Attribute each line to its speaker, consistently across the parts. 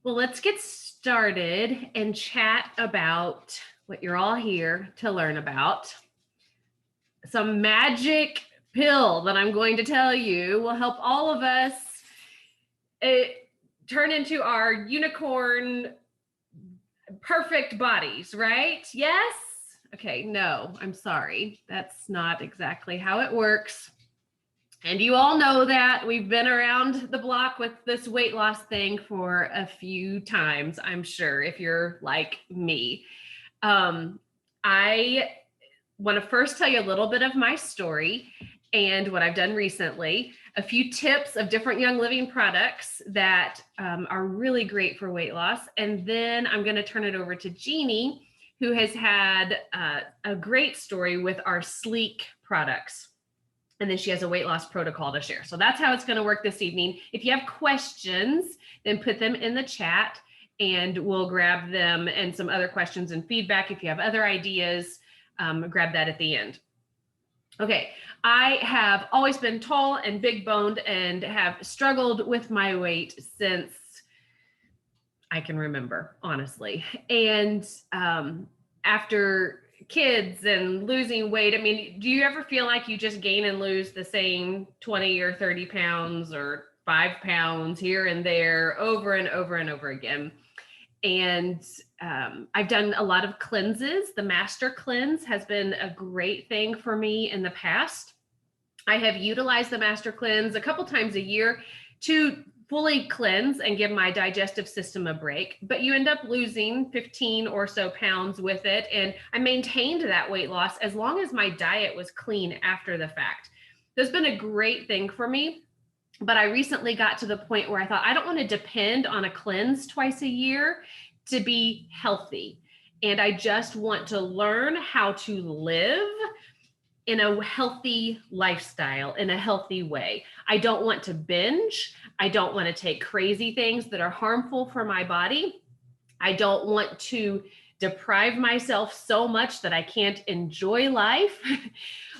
Speaker 1: Well, let's get started and chat about what you're all here to learn about. Some magic pill that I'm going to tell you will help all of us uh, turn into our unicorn perfect bodies, right? Yes? Okay, no, I'm sorry. That's not exactly how it works. And you all know that we've been around the block with this weight loss thing for a few times, I'm sure, if you're like me. Um, I want to first tell you a little bit of my story and what I've done recently, a few tips of different Young Living products that are really great for weight loss. And then I'm going to turn it over to Jeannie, who has had a great story with our sleek products. And then she has a weight loss protocol to share. So that's how it's going to work this evening. If you have questions, then put them in the chat and we'll grab them, and some other questions and feedback. If you have other ideas, grab that at the end. Okay, I have always been tall and big boned and have struggled with my weight since I can remember, honestly. And after kids and losing weight, I mean, do you ever feel like you just gain and lose the same 20 or 30 pounds or 5 pounds here and there over and over and over again? And I've done a lot of cleanses. The Master Cleanse has been a great thing for me in the past. I have utilized the Master Cleanse a couple times a year to fully cleanse and give my digestive system a break, but you end up losing 15 or so pounds with it. And I maintained that weight loss as long as my diet was clean after the fact. That's been a great thing for me. But I recently got to the point where I thought, I don't want to depend on a cleanse twice a year to be healthy. And I just want to learn how to live in a healthy lifestyle, in a healthy way. I don't want to binge. I don't want to take crazy things that are harmful for my body. I don't want to deprive myself so much that I can't enjoy life.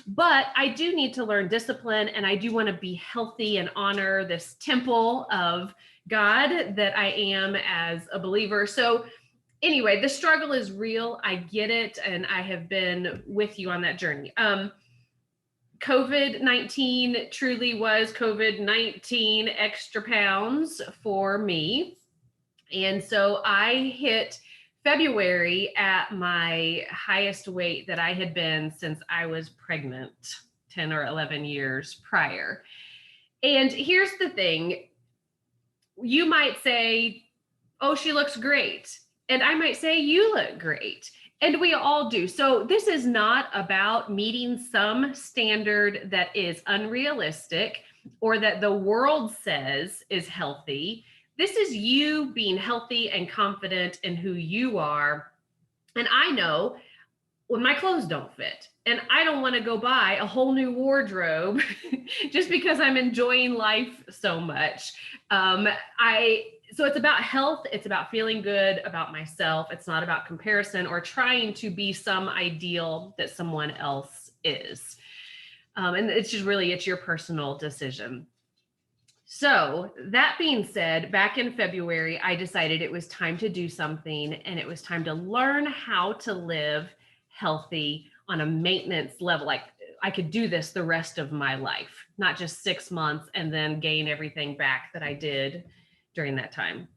Speaker 1: But I do need to learn discipline, and I do want to be healthy and honor this temple of God that I am as a believer. So anyway, the struggle is real. I get it. And I have been with you on that journey. COVID-19 truly was COVID-19 extra pounds for me. And so I hit February at my highest weight that I had been since I was pregnant 10 or 11 years prior. And here's the thing. You might say, oh, she looks great. And I might say, you look great. And we all do. So this is not about meeting some standard that is unrealistic or that the world says is healthy. This is you being healthy and confident in who you are. And I know when my clothes don't fit, and I don't want to go buy a whole new wardrobe just because I'm enjoying life so much. So it's about health. It's about feeling good about myself. It's not about comparison or trying to be some ideal that someone else is. And it's just really, it's your personal decision. So that being said, back in February, I decided it was time to do something, and it was time to learn how to live healthy on a maintenance level. Like I could do this the rest of my life, not just 6 months and then gain everything back that I did during that time.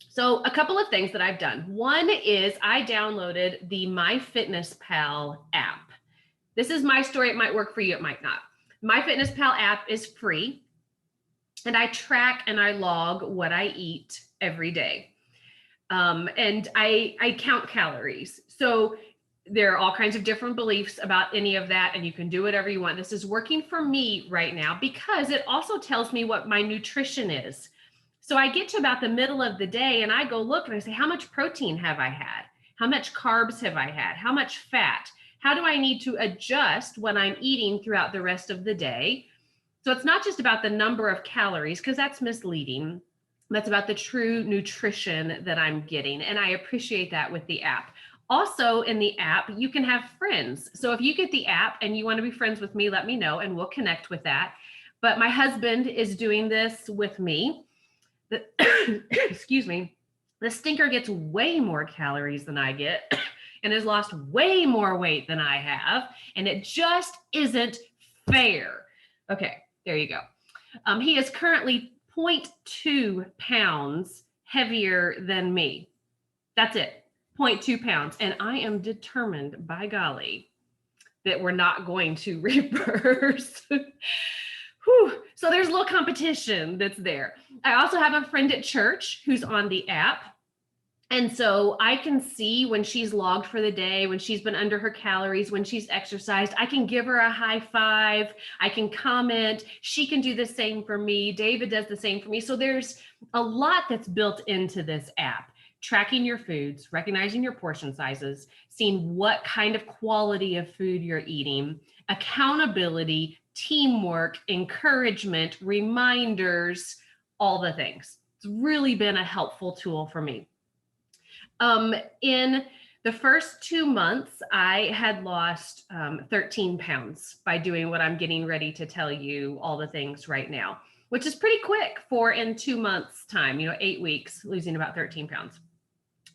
Speaker 1: So a couple of things that I've done. One is I downloaded the MyFitnessPal app. This is my story. It might work for you. It might not. MyFitnessPal app is free. And I track and I log what I eat every day. And I count calories. So there are all kinds of different beliefs about any of that, and you can do whatever you want. This is working for me right now because it also tells me what my nutrition is. So I get to about the middle of the day and I go look and I say, how much protein have I had? How much carbs have I had? How much fat? How do I need to adjust what I'm eating throughout the rest of the day? So it's not just about the number of calories, because that's misleading. That's about the true nutrition that I'm getting. And I appreciate that with the app. Also in the app, you can have friends. So if you get the app and you want to be friends with me, let me know and we'll connect with that. But my husband is doing this with me. Excuse me. The stinker gets way more calories than I get and has lost way more weight than I have. And it just isn't fair. Okay, there you go. He is currently 0.2 pounds heavier than me. That's it, 0.2 pounds. And I am determined, by golly, that we're not going to reverse. Whew. So there's a little competition that's there. I also have a friend at church who's on the app. And so I can see when she's logged for the day, when she's been under her calories, when she's exercised, I can give her a high five. I can comment. She can do the same for me. David does the same for me. So there's a lot that's built into this app. Tracking your foods, recognizing your portion sizes, seeing what kind of quality of food you're eating, accountability, teamwork, encouragement, reminders, all the things. It's really been a helpful tool for me. In the first 2 months, I had lost 13 pounds by doing what I'm getting ready to tell you, all the things right now, which is pretty quick for in 2 months' time, 8 weeks, losing about 13 pounds.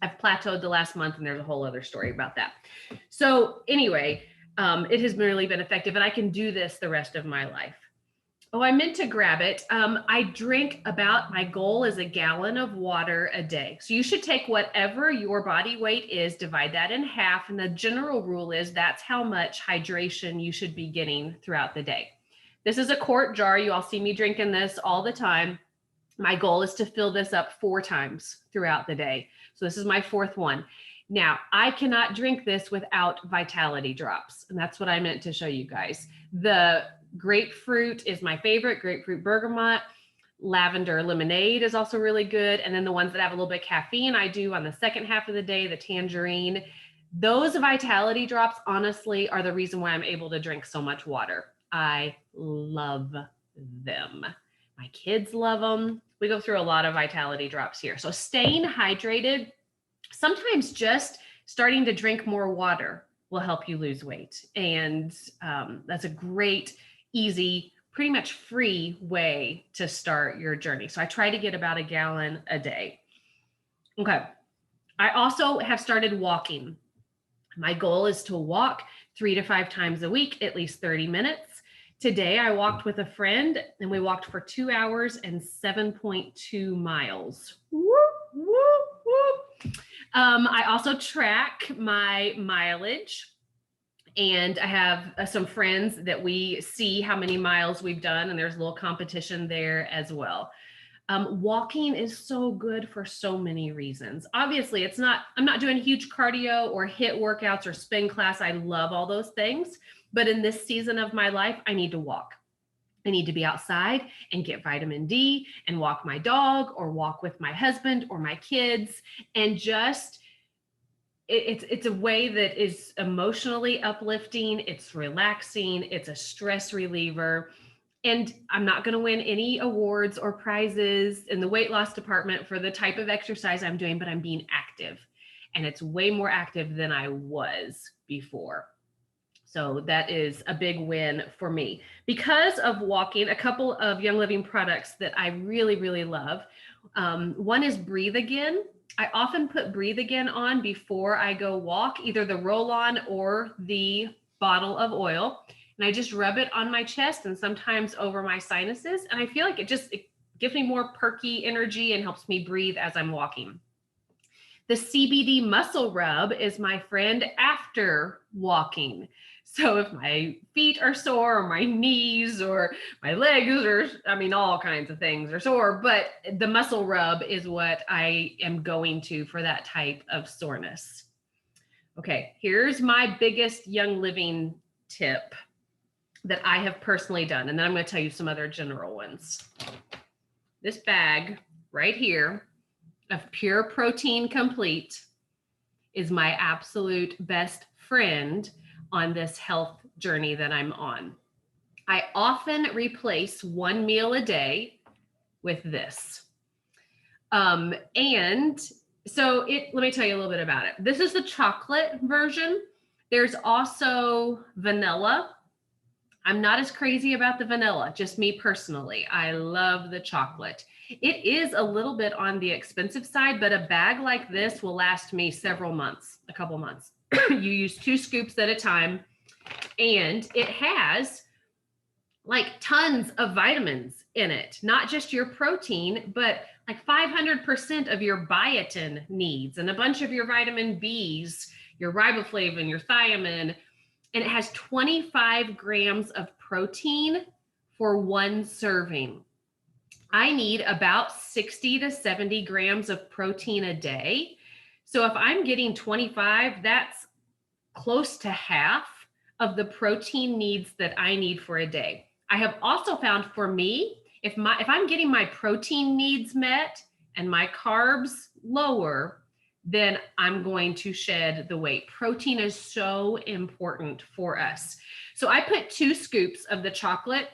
Speaker 1: I've plateaued the last month, and there's a whole other story about that. So anyway, it has really been effective, and I can do this the rest of my life. Oh, I meant to grab it. I drink my goal is a gallon of water a day. So you should take whatever your body weight is, divide that in half. And the general rule is that's how much hydration you should be getting throughout the day. This is a quart jar. You all see me drinking this all the time. My goal is to fill this up 4 times throughout the day. So this is my 4th one. Now, I cannot drink this without Vitality drops. And that's what I meant to show you guys. The grapefruit is my favorite, grapefruit bergamot. Lavender lemonade is also really good. And then the ones that have a little bit of caffeine, I do on the second half of the day, the tangerine. Those Vitality drops, honestly, are the reason why I'm able to drink so much water. I love them. My kids love them. We go through a lot of Vitality drops here. So staying hydrated, sometimes just starting to drink more water will help you lose weight. And that's a great, easy, pretty much free way to start your journey. So I try to get about a gallon a day. Okay. I also have started walking. My goal is to walk 3 to 5 times a week, at least 30 minutes. Today, I walked with a friend and we walked for 2 hours and 7.2 miles. Whoop, whoop, whoop. I also track my mileage, and I have some friends that we see how many miles we've done, and there's a little competition there as well. Walking is so good for so many reasons. Obviously, I'm not doing huge cardio or HIIT workouts or spin class. I love all those things, but in this season of my life, I need to walk. I need to be outside and get vitamin D and walk my dog or walk with my husband or my kids, and just it's a way that is emotionally uplifting. It's relaxing. It's a stress reliever. And I'm not going to win any awards or prizes in the weight loss department for the type of exercise I'm doing, but I'm being active, and it's way more active than I was before. So that is a big win for me. Because of walking, a couple of Young Living products that I really, really love. One is Breathe Again. I often put Breathe Again on before I go walk, either the roll-on or the bottle of oil. And I just rub it on my chest and sometimes over my sinuses. And I feel like it gives me more perky energy and helps me breathe as I'm walking. The CBD muscle rub is my friend after walking. So if my feet are sore or my knees or my legs or, all kinds of things are sore, but the muscle rub is what I am going to for that type of soreness. Okay, here's my biggest Young Living tip that I have personally done. And then I'm going to tell you some other general ones. This bag right here of Pure Protein Complete is my absolute best friend on this health journey that I'm on. I often replace one meal a day with this. And so let me tell you a little bit about it. This is the chocolate version. There's also vanilla. I'm not as crazy about the vanilla, just me personally. I love the chocolate. It is a little bit on the expensive side, but a bag like this will last me several months, a couple months. You use 2 scoops at a time, and it has like tons of vitamins in it, not just your protein, but like 500% of your biotin needs and a bunch of your vitamin Bs, your riboflavin, your thiamine, and it has 25 grams of protein for 1 serving. I need about 60 to 70 grams of protein a day. So if I'm getting 25, that's close to half of the protein needs that I need for a day. I have also found for me, if I'm getting my protein needs met and my carbs lower, then I'm going to shed the weight. Protein is so important for us. So I put 2 scoops of the chocolate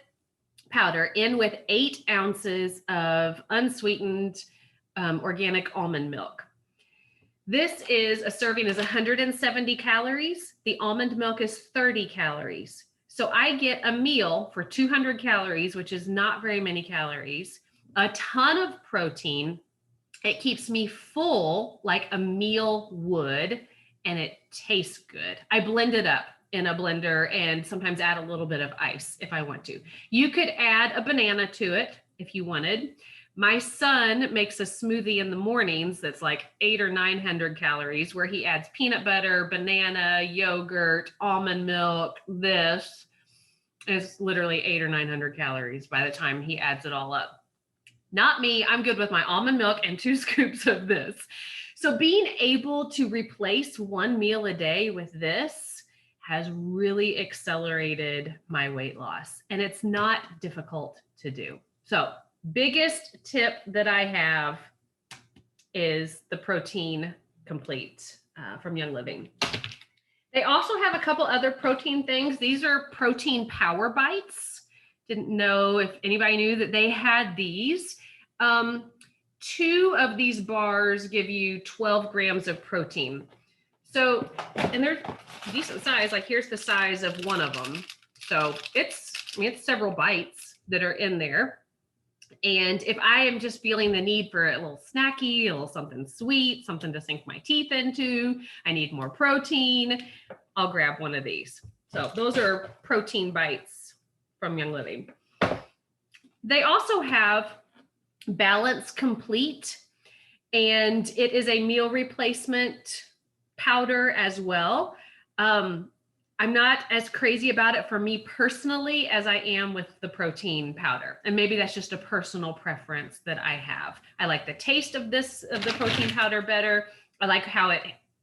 Speaker 1: powder in with 8 ounces of unsweetened organic almond milk. This is a serving is 170 calories. The almond milk is 30 calories. So I get a meal for 200 calories, which is not very many calories, a ton of protein. It keeps me full like a meal would, and it tastes good. I blend it up in a blender and sometimes add a little bit of ice if I want to. You could add a banana to it if you wanted. My son makes a smoothie in the mornings that's like 800 or 900 calories, where he adds peanut butter, banana, yogurt, almond milk. This is literally 800 or 900 calories by the time he adds it all up. Not me. I'm good with my almond milk and 2 scoops of this. So being able to replace 1 meal a day with this has really accelerated my weight loss, and it's not difficult to do. So biggest tip that I have is the Protein Complete from Young Living. They also have a couple other protein things. These are protein power bites. Didn't know if anybody knew that they had these. 2 of these bars give you 12 grams of protein. So, and they're decent size. Like here's the size of one of them. So it's several bites that are in there. And if I am just feeling the need for a little snacky, a little something sweet, something to sink my teeth into, I need more protein, I'll grab one of these. So those are protein bites from Young Living. They also have Balance Complete, and it is a meal replacement powder as well. I'm not as crazy about it for me personally as I am with the protein powder. And maybe that's just a personal preference that I have. I like the taste of the protein powder better. I like how it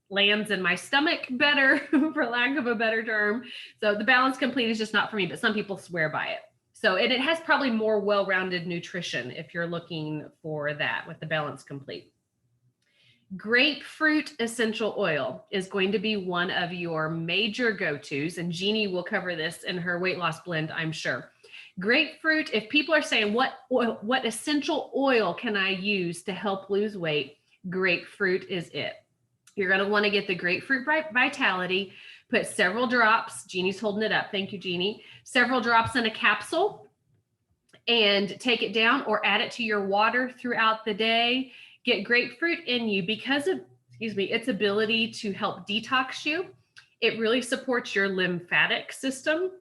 Speaker 1: lands in my stomach better, for lack of a better term. So the Balance Complete is just not for me, but some people swear by it. So, and it has probably more well-rounded nutrition if you're looking for that with the Balance Complete. Grapefruit essential oil is going to be one of your major go-tos, and Jeannie will cover this in her weight loss blend, I'm sure. Grapefruit, if people are saying, what essential oil can I use to help lose weight? Grapefruit is it. You're going to want to get the Grapefruit Vitality, put several drops, Jeannie's holding it up, thank you, Jeannie, several drops in a capsule, and take it down or add it to your water throughout the day. Get grapefruit in you because of, its ability to help detox you. It really supports your lymphatic system,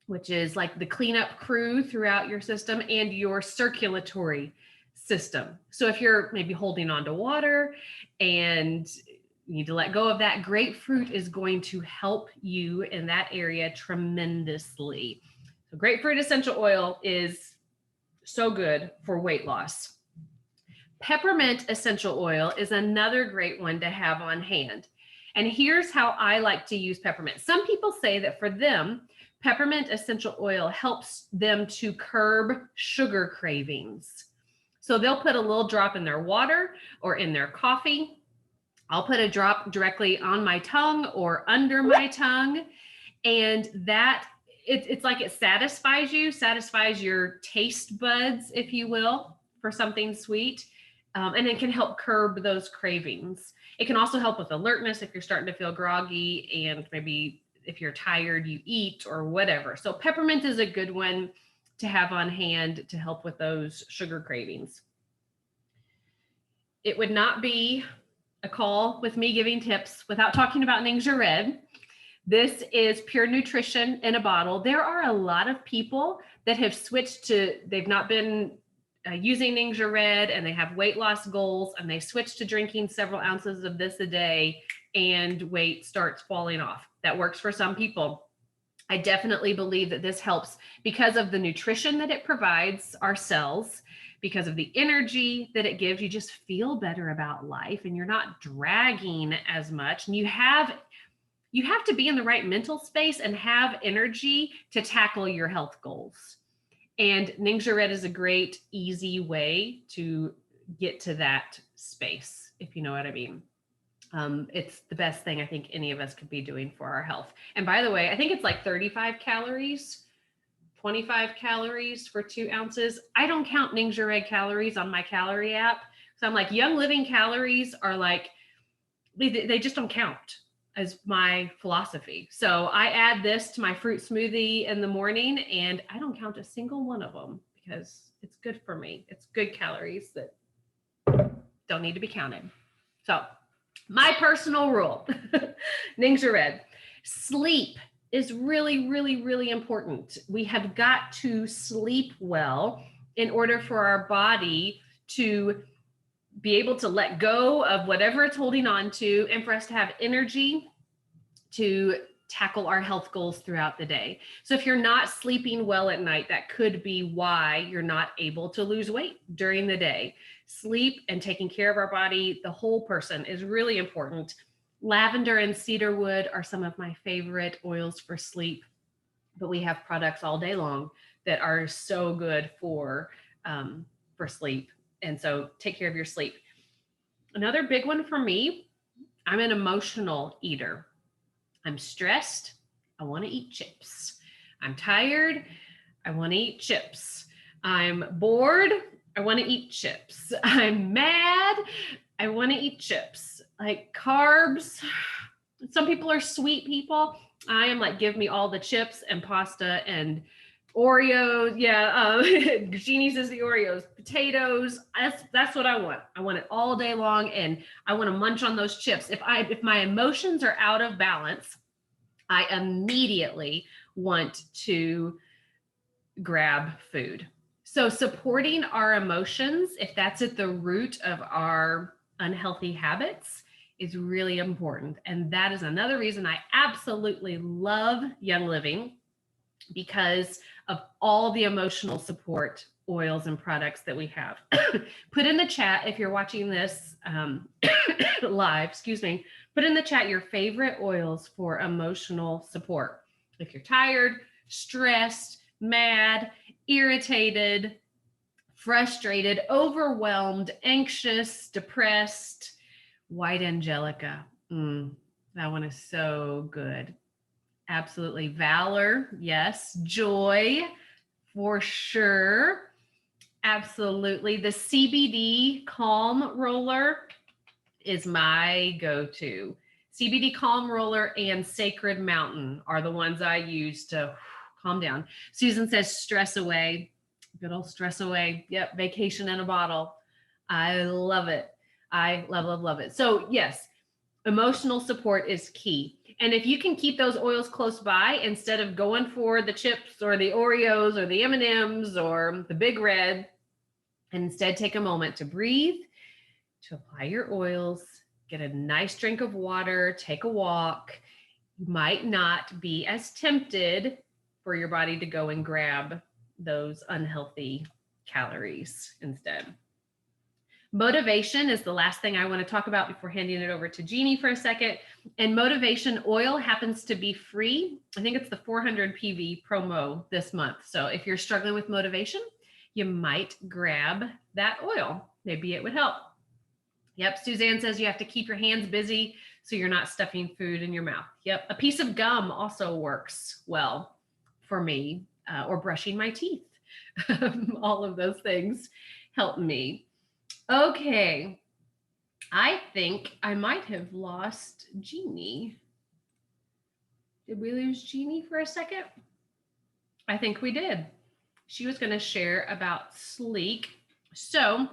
Speaker 1: which is like the cleanup crew throughout your system, and your circulatory system. So if you're maybe holding on to water and you need to let go of that, grapefruit is going to help you in that area tremendously. So grapefruit essential oil is so good for weight loss. Peppermint essential oil is another great one to have on hand. And here's how I like to use peppermint. Some people say that for them, peppermint essential oil helps them to curb sugar cravings. So they'll put a little drop in their water or in their coffee. I'll put a drop directly on my tongue or under my tongue. And that it's like it satisfies your taste buds, if you will, for something sweet. And it can help curb those cravings. It can also help with alertness if you're starting to feel groggy and maybe if you're tired, you eat or whatever. So peppermint is a good one to have on hand to help with those sugar cravings. It would not be a call with me giving tips without talking about Ningxia Red. This is pure nutrition in a bottle. There are a lot of people that have switched to, they've not been using Ningxia Red and they have weight loss goals and they switch to drinking several ounces of this a day and weight starts falling off. That works for some people. I definitely believe that this helps because of the nutrition that it provides our cells, because of the energy that it gives. You just feel better about life and you're not dragging as much. And you have to be in the right mental space and have energy to tackle your health goals. And Ningxia Red is a great, easy way to get to that space, if you know what I mean. It's the best thing I think any of us could be doing for our health. And by the way, I think it's like 35 calories, 25 calories for 2 ounces. I don't count Ningxia Red calories on my calorie app. So I'm like, Young Living calories are like, they just don't count as my philosophy. So I add this to my fruit smoothie in the morning and I don't count a single one of them because it's good for me. It's good calories that don't need to be counted. So my personal rule, Ningxia Red, sleep is really, really, really important. We have got to sleep well in order for our body to be able to let go of whatever it's holding on to and for us to have energy to tackle our health goals throughout the day. So if you're not sleeping well at night, that could be why you're not able to lose weight during the day. Sleep and taking care of our body, the whole person, is really important. Lavender and cedarwood are some of my favorite oils for sleep, but we have products all day long that are so good for sleep. And so take care of your sleep. Another big one for me, I'm an emotional eater. I'm stressed, I want to eat chips. I'm tired, I want to eat chips. I'm bored, I want to eat chips. I'm mad, I want to eat chips. Like carbs, some people are sweet people. I am like, give me all the chips and pasta and Oreos. Yeah, Jeannie says the Oreos, potatoes. That's what I want. I want it all day long, and I want to munch on those chips. If my emotions are out of balance, I immediately want to grab food. So supporting our emotions, if that's at the root of our unhealthy habits, is really important. And that is another reason I absolutely love Young Living, because of all the emotional support oils and products that we have. Put in the chat, if you're watching this live, put in the chat your favorite oils for emotional support. If you're tired, stressed, mad, irritated, frustrated, overwhelmed, anxious, depressed, white angelica. That one is so good. Absolutely. Valor. Yes. Joy for sure. Absolutely. The CBD Calm Roller is my go-to. CBD Calm Roller and Sacred Mountain are the ones I use to calm down. Susan says stress away. Good old stress away. Yep. Vacation in a bottle. I love it. I love it. So yes, emotional support is key. And if you can keep those oils close by instead of going for the chips or the Oreos or the M&Ms or the Big Red, and instead take a moment to breathe, to apply your oils, get a nice drink of water, take a walk, you might not be as tempted for your body to go and grab those unhealthy calories instead. Motivation is the last thing I want to talk about before handing it over to Jeannie for a second. And motivation oil happens to be free. I think it's the 400 PV promo this month. So if you're struggling with motivation, you might grab that oil. Maybe it would help. Yep, Suzanne says you have to keep your hands busy so you're not stuffing food in your mouth. Yep, a piece of gum also works well for me, or brushing my teeth. All of those things help me. Okay, I think I might have lost Jeannie. Did we lose Jeannie for a second? I think we did. She was going to share about Sleek. So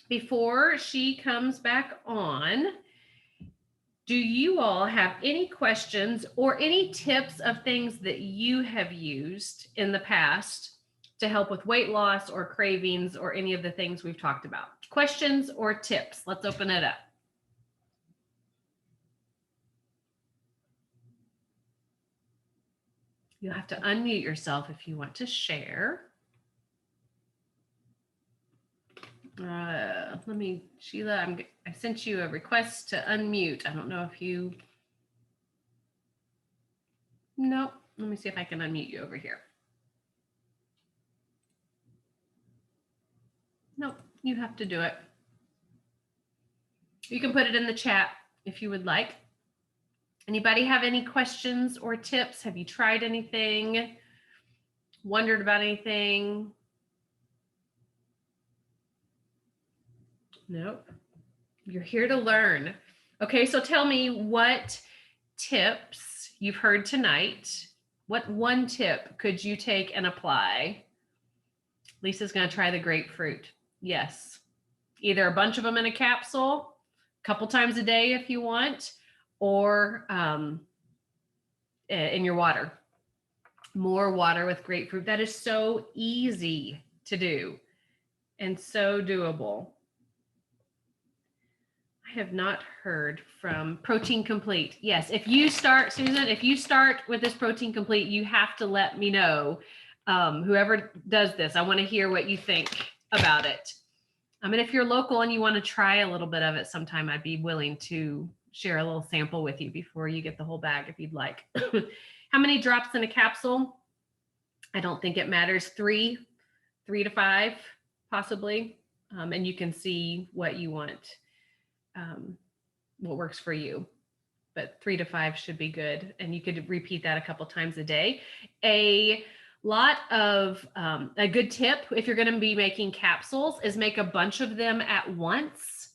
Speaker 1: before she comes back on, do you all have any questions or any tips of things that you have used in the past to help with weight loss or cravings or any of the things we've talked about? Questions or tips? Let's open it up. You'll have to unmute yourself if you want to share. Sheila, I sent you a request to unmute. I don't know if you, no, let me see if I can unmute you over here. Nope, you have to do it. You can put it in the chat if you would like. Anybody have any questions or tips? Have you tried anything? Wondered about anything? Nope. You're here to learn. Okay, so tell me what tips you've heard tonight. What one tip could you take and apply? Lisa's going to try the grapefruit. Yes. Either a bunch of them in a capsule, a couple times a day if you want, or in your water. More water with grapefruit. That is so easy to do and so doable. I have not heard from Protein Complete. Yes, if you start, Susan, if you start with this Protein Complete, you have to let me know. Whoever does this, I want to hear what you think about it. And if you're local and you want to try a little bit of it sometime, I'd be willing to share a little sample with you before you get the whole bag if you'd like. How many drops in a capsule? I don't think it matters. 3 to 5, possibly. And you can see what you want, what works for you. But 3 to 5 should be good. And you could repeat that a couple times a day. A good tip, if you're going to be making capsules, is make a bunch of them at once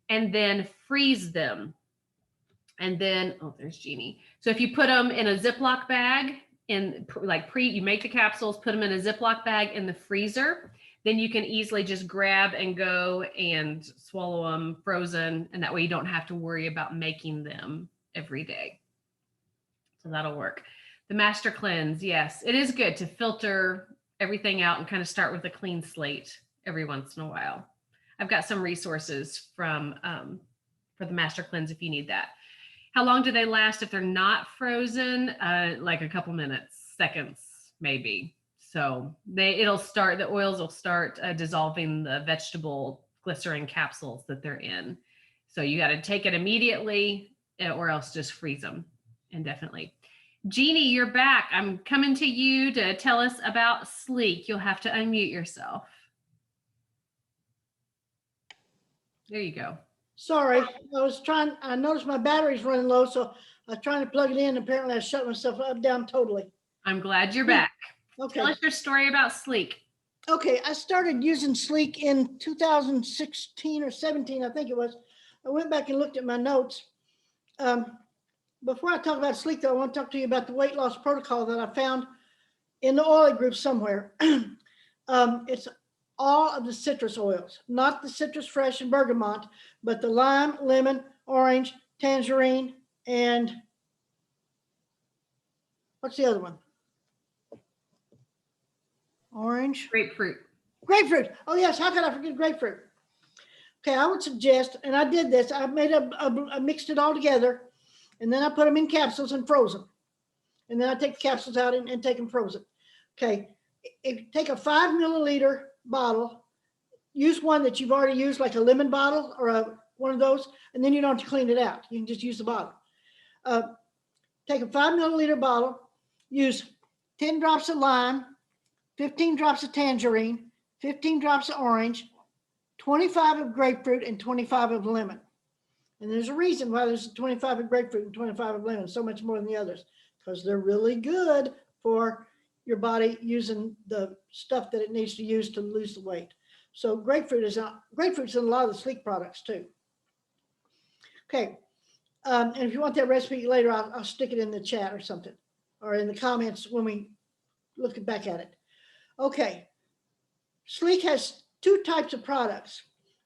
Speaker 1: and then freeze them. And then, oh, there's Jeannie. So if you put them in a Ziploc bag, you make the capsules, put them in a Ziploc bag in the freezer, then you can easily just grab and go and swallow them frozen. And that way you don't have to worry about making them every day. So that'll work. The Master Cleanse, yes, it is good to filter everything out and kind of start with a clean slate every once in a while. I've got some resources for the Master Cleanse if you need that. How long do they last if they're not frozen? Like a couple minutes, seconds, maybe. So the oils will start dissolving the vegetable glycerin capsules that they're in. So you got to take it immediately or else just freeze them indefinitely. Jeannie, you're back. I'm coming to you to tell us about Sleek. You'll have to unmute yourself. There you go.
Speaker 2: Sorry, I noticed my battery's running low, so I was trying to plug it in. Apparently I shut myself down totally.
Speaker 1: I'm glad you're back.
Speaker 2: Okay.
Speaker 1: Tell us your story about Sleek.
Speaker 2: Okay, I started using Sleek in 2016 or 17, I think it was. I went back and looked at my notes. Before I talk about Sleek, though, I want to talk to you about the weight loss protocol that I found in the oil group somewhere. It's all of the citrus oils, not the citrus fresh and bergamot, but the lime, lemon, orange, tangerine, and what's the other one? Orange.
Speaker 1: Grapefruit.
Speaker 2: Grapefruit. Oh yes, how could I forget grapefruit? Okay, I would suggest, and I did this, I mixed it all together, and then I put them in capsules and froze them. And then I take the capsules out and take them frozen. Okay, if you take a 5 milliliter bottle, use one that you've already used, like a lemon bottle or one of those, and then you don't have to clean it out. You can just use the bottle. Take a 5 milliliter bottle, use 10 drops of lime, 15 drops of tangerine, 15 drops of orange, 25 of grapefruit, and 25 of lemon. And there's a reason why there's 25 of grapefruit and 25 of lemon, so much more than the others, because they're really good for your body using the stuff that it needs to use to lose the weight. So grapefruit's in a lot of the Sleek products too. Okay, And if you want that recipe later, I'll stick it in the chat or something, or in the comments when we look back at it. Okay. Sleek has two types of products,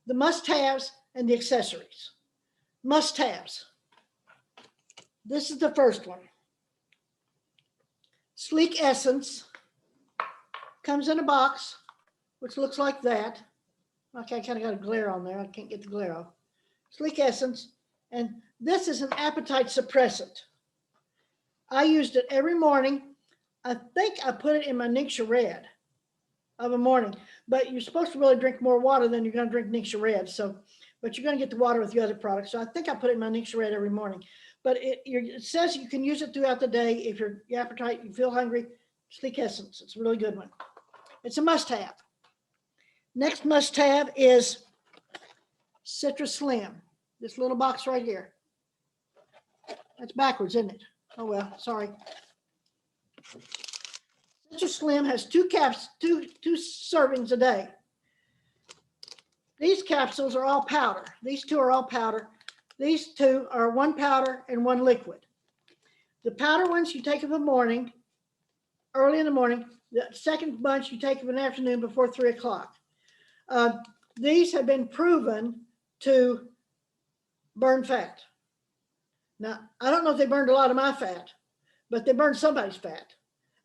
Speaker 2: the must-haves and the accessories. Must-haves. This is the first one. Sleek Essence comes in a box, which looks like that. Okay, I kind of got a glare on there. I can't get the glare off. Sleek Essence, and this is an appetite suppressant. I used it every morning. I think I put it in my Ningxia Red of a morning, but you're supposed to really drink more water than you're going to drink Ningxia Red. So, but you're going to get the water with the other products. So I think I put it in my Ningxia Red every morning. But it says you can use it throughout the day if your appetite, you feel hungry. Sleek Essence, it's a really good one. It's a must-have. Next must-have is Citrus Slim. This little box right here. That's backwards, isn't it? Oh well, sorry. Citrus Slim has two servings a day. These capsules are all powder. These two are all powder. These two are one powder and one liquid. The powder ones you take in the morning, early in the morning. The second bunch you take in the afternoon before 3 o'clock. These have been proven to burn fat. Now, I don't know if they burned a lot of my fat, but they burned somebody's fat.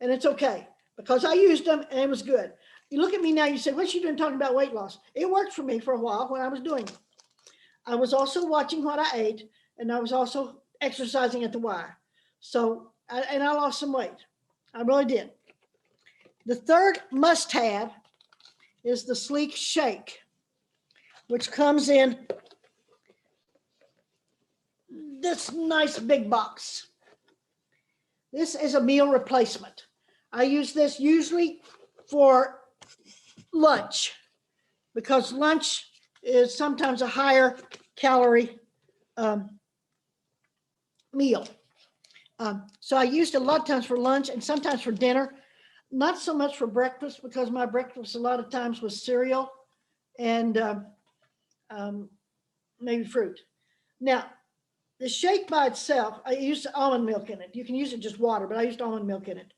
Speaker 2: And it's okay because I used them and it was good. You look at me now, you say, what's she doing talking about weight loss? It worked for me for a while when I was doing it. I was watching what I ate, and I was also exercising at the Y. So, I lost some weight. I really did. The third must-have is the Sleek Shake, which comes in this nice big box. This is a meal replacement. I use this usually for lunch because lunch is sometimes a higher calorie meal. So I used it a lot of times for lunch and sometimes for dinner, not so much for breakfast because my breakfast a lot of times was cereal and maybe fruit. Now, the shake by itself, I used almond milk in it. You can use it just water, but I used almond milk in it.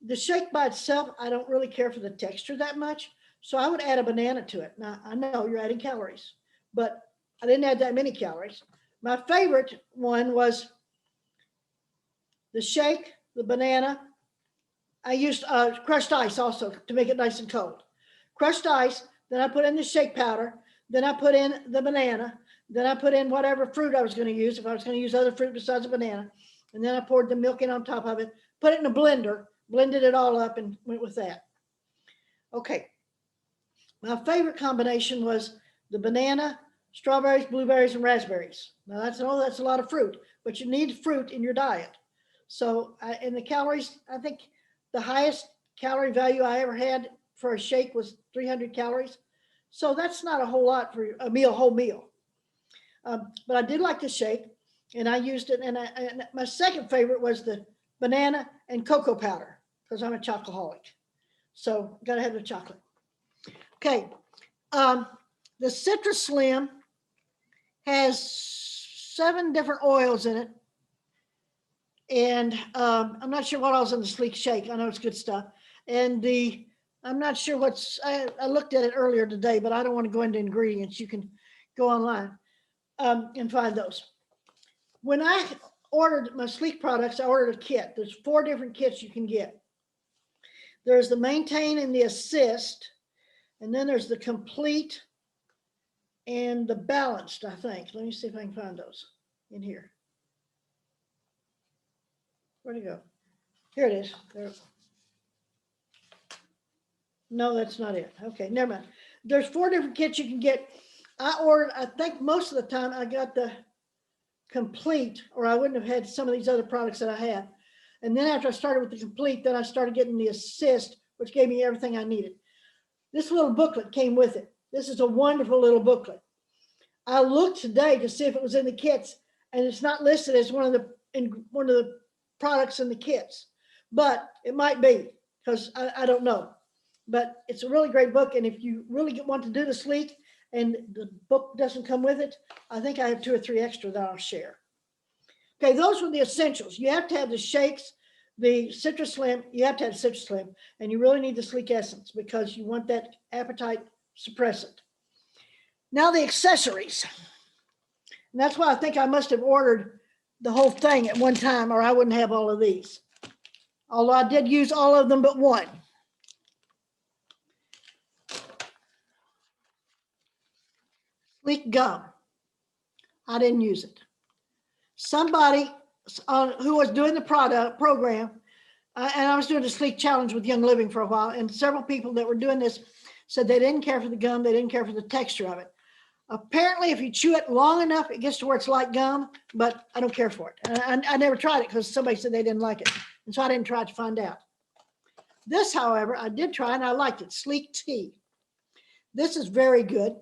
Speaker 2: The shake by itself, I don't really care for the texture that much. So I would add a banana to it. Now, I know you're adding calories, but I didn't add that many calories. My favorite one was the shake, the banana. I used crushed ice also to make it nice and cold. Crushed ice, then I put in the shake powder, then I put in the banana, then I put in whatever fruit I was going to use, if I was going to use other fruit besides a banana, and then I poured the milk in on top of it, put it in a blender, blended it all up and went with that. Okay. My favorite combination was the banana, strawberries, blueberries, and raspberries. Now that's a lot of fruit, but you need fruit in your diet. So in the calories, I think the highest calorie value I ever had for a shake was 300 calories. So that's not a whole lot for a meal, whole meal. But I did like the shake and I used it. And my second favorite was the banana and cocoa powder because I'm a chocoholic. So got to have the chocolate. Okay, the Citrus Slim has 7 different oils in it. And I'm not sure what else in the Sleek Shake. I know it's good stuff. And I'm not sure I looked at it earlier today, but I don't want to go into ingredients. You can go online and find those. When I ordered my Sleek products, I ordered a kit. There's 4 different kits you can get. There's the Maintain and the Assist. And then there's the Complete and the Balanced, I think. Let me see if I can find those in here. Where'd it go? Here it is. There. No, that's not it. Okay, never mind. There's 4 different kits you can get. I think most of the time I got the Complete, or I wouldn't have had some of these other products that I had. And then after I started with the Complete, then I started getting the Assist, which gave me everything I needed. This little booklet came with it. This is a wonderful little booklet. I looked today to see if it was in the kits, and it's not listed as one of the products in the kits, but it might be because I don't know. But it's a really great book, and if you really want to do the Sleek and the book doesn't come with it, I think I have 2 or 3 extra that I'll share. Okay, those were the essentials. You have to have the shakes, the Citrus Slim, you have to have Citrus Slim, and you really need the Sleek Essence because you want that appetite suppressant. Now the accessories. And that's why I think I must have ordered the whole thing at one time, or I wouldn't have all of these. Although I did use all of them but one. Sleek gum. I didn't use it. Somebody who was doing the program, and I was doing a Sleek challenge with Young Living for a while, and several people that were doing this said they didn't care for the gum, they didn't care for the texture of it. Apparently, if you chew it long enough, it gets to where it's like gum, but I don't care for it. And I never tried it because somebody said they didn't like it. And so I didn't try to find out. This, however, I did try and I liked it, Sleek Tea. This is very good.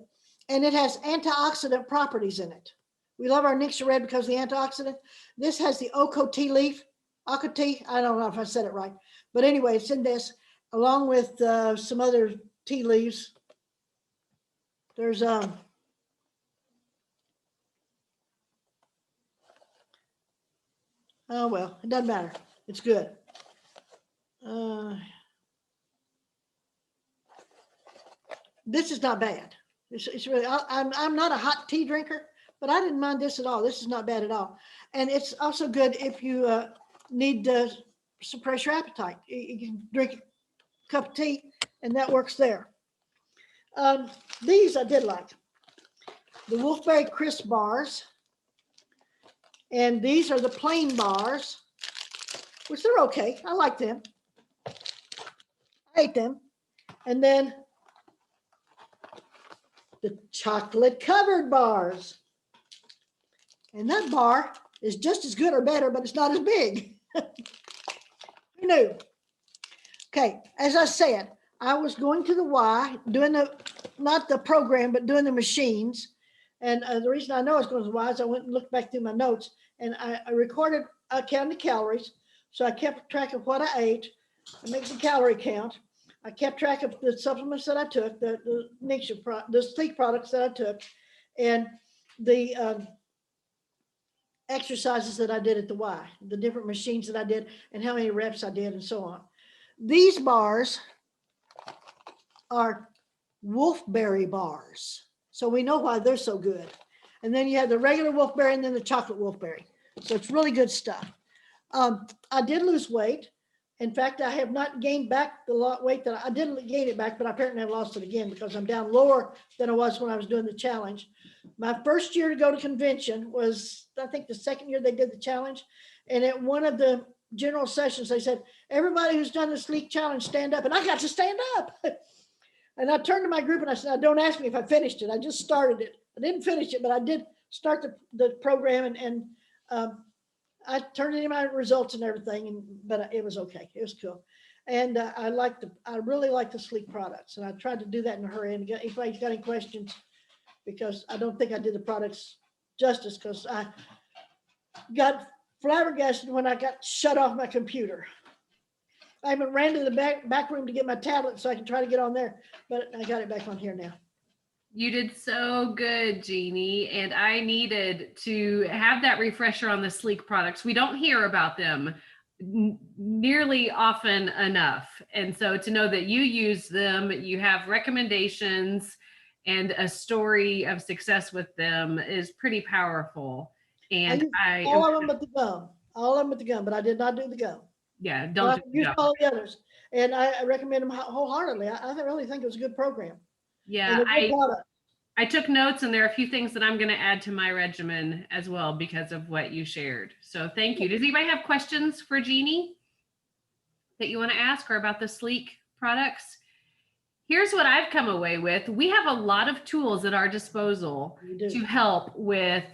Speaker 2: And it has antioxidant properties in it. We love our Ningxia Red because of the antioxidant. This has the Oko tea leaf, Oko tea. I don't know if I said it right. But anyway, it's in this, along with some other tea leaves. There's oh, well, it doesn't matter. It's good. This is not bad. It's really, I'm not a hot tea drinker, but I didn't mind this at all. This is not bad at all. And it's also good if you need to suppress your appetite. You can drink a cup of tea and that works there. These I did like. The Wolfberry Crisp bars. And these are the plain bars, which they're okay. I like them. I ate them. And then the chocolate covered bars. And that bar is just as good or better, but it's not as big. Who knew? Okay, as I said, I was going to the Y, doing not the program, but doing the machines. And the reason I know I was going to the Y is I went and looked back through my notes and I recorded, I counted calories. So I kept track of what I ate. I made the calorie count. I kept track of the supplements that I took, the Sleek products that I took, and the exercises that I did at the Y, the different machines that I did, and how many reps I did, and so on. These bars are wolfberry bars. So we know why they're so good. And then you have the regular wolfberry and then the chocolate wolfberry. So it's really good stuff. I did lose weight. In fact, I have not gained back the weight that I didn't gain it back, but I apparently have lost it again because I'm down lower than I was when I was doing the challenge. My first year to go to convention was, I think, the second year they did the challenge. And at one of the general sessions, they said, everybody who's done the Sleek challenge, stand up. And I got to stand up. And I turned to my group and I said, don't ask me if I finished it. I just started it. I didn't finish it, but I did start the program and I turned in my results and everything, but it was okay. It was cool. And I really like the Sleek products. And I tried to do that in a hurry. And if anybody's got any questions, because I don't think I did the products justice because I got flabbergasted when I got shut off my computer. I even ran to the back room to get my tablet so I can try to get on there, but I got it back on here now.
Speaker 1: You did so good, Jeannie, and I needed to have that refresher on the Sleek products. We don't hear about them nearly often enough. And so to know that you use them, you have recommendations and a story of success with them is pretty powerful. And
Speaker 2: all of them but the gum. All of them but the gum, but I did not do the gum.
Speaker 1: Yeah, don't
Speaker 2: use all the others. And I recommend them wholeheartedly. I really think it was a good program.
Speaker 1: Yeah, I took notes and there are a few things that I'm going to add to my regimen as well because of what you shared. So thank you. Does anybody have questions for Jeannie that you want to ask or about the Sleek products? Here's what I've come away with. We have a lot of tools at our disposal to help with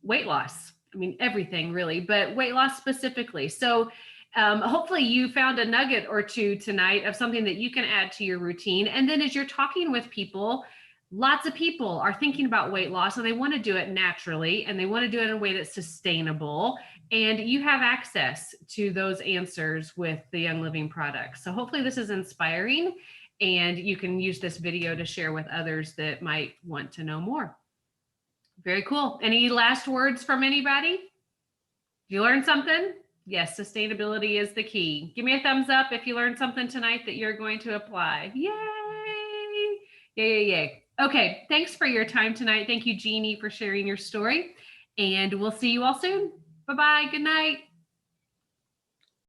Speaker 1: weight loss. I mean, everything really, but weight loss specifically. So hopefully you found a nugget or two tonight of something that you can add to your routine. And then as you're talking with people, lots of people are thinking about weight loss and they want to do it naturally and they want to do it in a way that's sustainable. And you have access to those answers with the Young Living products. So hopefully this is inspiring. And you can use this video to share with others that might want to know more. Very cool. Any last words from anybody? You learned something? Yes, sustainability is the key. Give me a thumbs up if you learned something tonight that you're going to apply. Yay! Yay, yay, yay. Okay, thanks for your time tonight. Thank you, Jeannie, for sharing your story. And we'll see you all soon. Bye-bye. Good night.